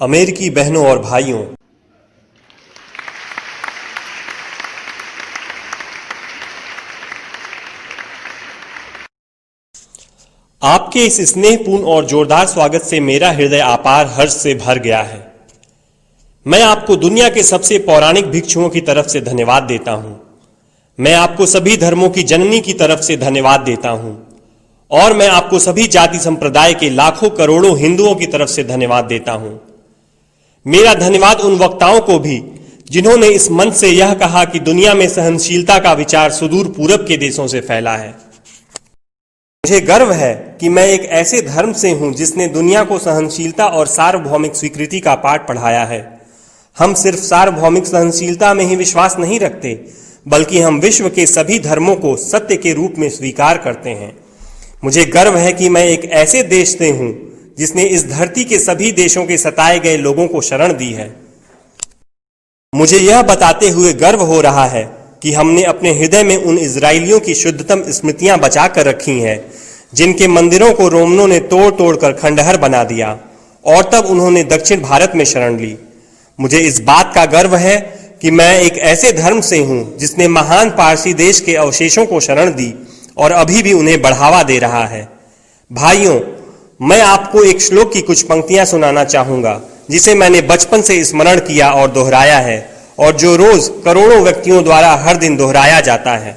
अमेरिकी बहनों और भाइयों, आपके इस स्नेहपूर्ण और जोरदार स्वागत से मेरा हृदय अपार हर्ष से भर गया है। मैं आपको दुनिया के सबसे पौराणिक भिक्षुओं की तरफ से धन्यवाद देता हूं। मैं आपको सभी धर्मों की जननी की तरफ से धन्यवाद देता हूं और मैं आपको सभी जाति संप्रदाय के लाखों करोड़ों हिंदुओं की तरफ से धन्यवाद देता हूं। मेरा धन्यवाद उन वक्ताओं को भी जिन्होंने इस मंच से यह कहा कि दुनिया में सहनशीलता का विचार सुदूर पूरब के देशों से फैला है। मुझे गर्व है कि मैं एक ऐसे धर्म से हूं जिसने दुनिया को सहनशीलता और सार्वभौमिक स्वीकृति का पाठ पढ़ाया है। हम सिर्फ सार्वभौमिक सहनशीलता में ही विश्वास नहीं रखते, बल्कि हम विश्व के सभी धर्मों को सत्य के रूप में स्वीकार करते हैं। मुझे गर्व है कि मैं एक ऐसे देश से हूं जिसने इस धरती के सभी देशों के सताए गए लोगों को शरण दी है। मुझे यह बताते हुए गर्व हो रहा है कि हमने अपने हृदय में उन इजरायलियों की शुद्धतम स्मृतियां बचा कर रखी हैं जिनके मंदिरों को रोमनों ने तोड़ तोड़ कर खंडहर बना दिया और तब उन्होंने दक्षिण भारत में शरण ली। मुझे इस बात का गर्व है कि मैं एक ऐसे धर्म से हूं जिसने महान पारसी देश के अवशेषों को शरण दी और अभी भी उन्हें बढ़ावा दे रहा है। भाइयों, मैं आपको एक श्लोक की कुछ पंक्तियां सुनाना चाहूंगा जिसे मैंने बचपन से स्मरण किया और दोहराया है और जो रोज करोड़ों व्यक्तियों द्वारा हर दिन दोहराया जाता है।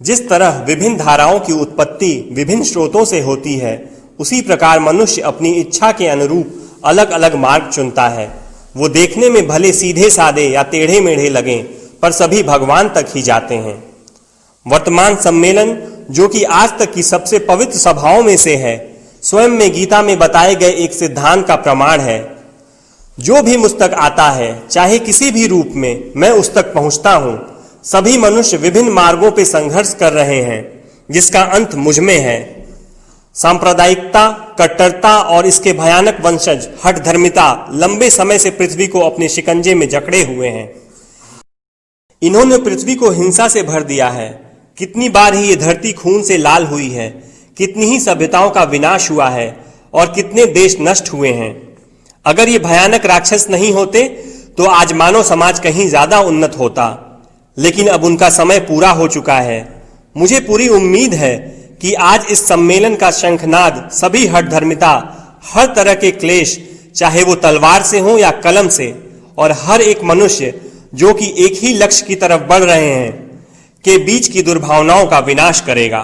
जिस तरह विभिन्न धाराओं की उत्पत्ति विभिन्न स्रोतों से होती है, उसी प्रकार मनुष्य अपनी इच्छा के अनुरूप अलग अलग मार्ग चुनता है। वो देखने में भले सीधे साधे या टेढ़े मेढ़े लगें, पर सभी भगवान तक ही जाते हैं। वर्तमान सम्मेलन, जो कि आज तक की सबसे पवित्र सभाओं में से है, स्वयं में गीता में बताए गए एक सिद्धांत का प्रमाण है। जो भी मुझ तक आता है, चाहे किसी भी रूप में, मैं उस तक पहुंचता हूं। सभी मनुष्य विभिन्न मार्गों पर संघर्ष कर रहे हैं जिसका अंत मुझ में है। सांप्रदायिकता, कट्टरता और इसके भयानक वंशज हठधर्मिता लंबे समय से पृथ्वी को अपने शिकंजे में जकड़े हुए हैं। इन्होंने पृथ्वी को हिंसा से भर दिया है। कितनी बार ही ये धरती खून से लाल हुई है, कितनी ही सभ्यताओं का विनाश हुआ है और कितने देश नष्ट हुए हैं। अगर ये भयानक राक्षस नहीं होते तो आज मानव समाज कहीं ज्यादा उन्नत होता, लेकिन अब उनका समय पूरा हो चुका है। मुझे पूरी उम्मीद है कि आज इस सम्मेलन का शंखनाद सभी हठधर्मिता, हर तरह के क्लेश, चाहे वो तलवार से हो या कलम से, और हर एक मनुष्य जो कि एक ही लक्ष्य की तरफ बढ़ रहे हैं, के बीच की दुर्भावनाओं का विनाश करेगा।